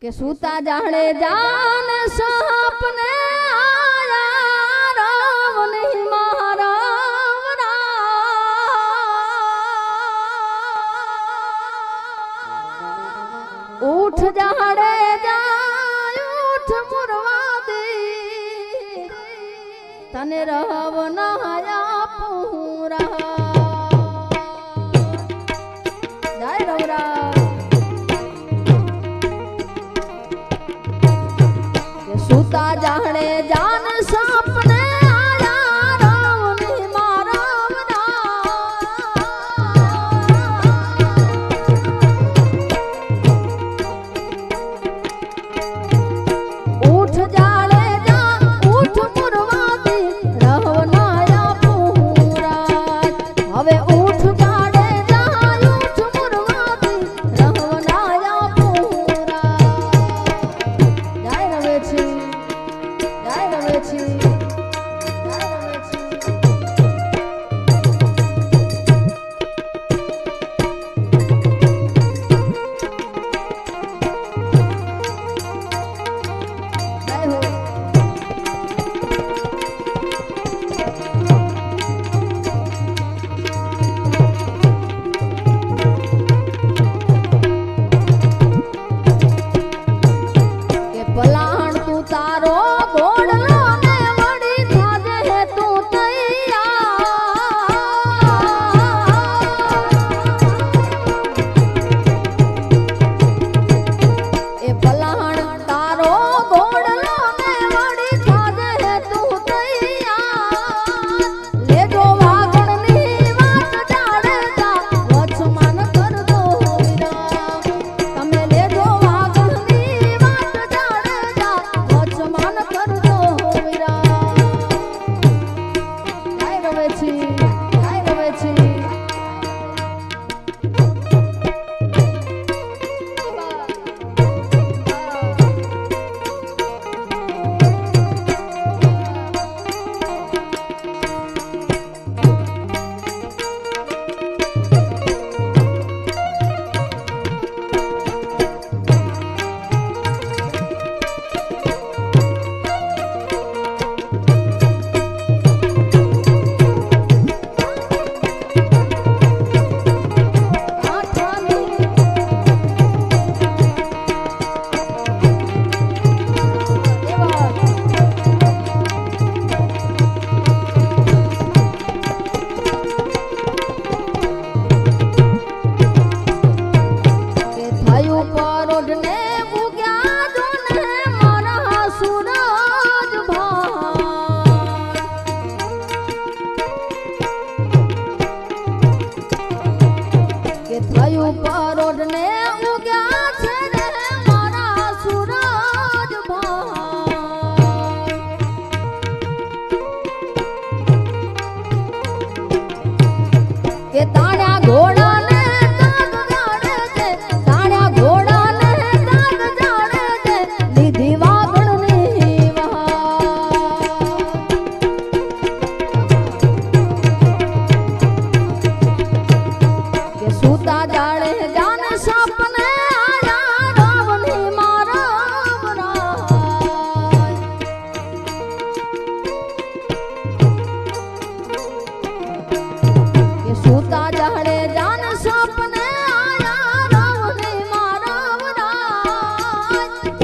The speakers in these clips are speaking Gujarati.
કે સુતા જાણે જાન સપને આયા રામ નહીં મારા ઉઠ જાડે જાય ઉઠ મુરવા દે તને રહવ ના પૂરા જય રવરા સુતા જાણે જાન સપને આયા રામ નહીં મારા ઉઠ જાડે જા ઉઠ મુરવા દે રહવ નાયા પૂરા હવે ઉઠ જાડે જા ઉઠ મુરવા દે રહવ નાયા પૂરા જય રવે છે જય રવે છે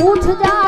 ઉઠ જા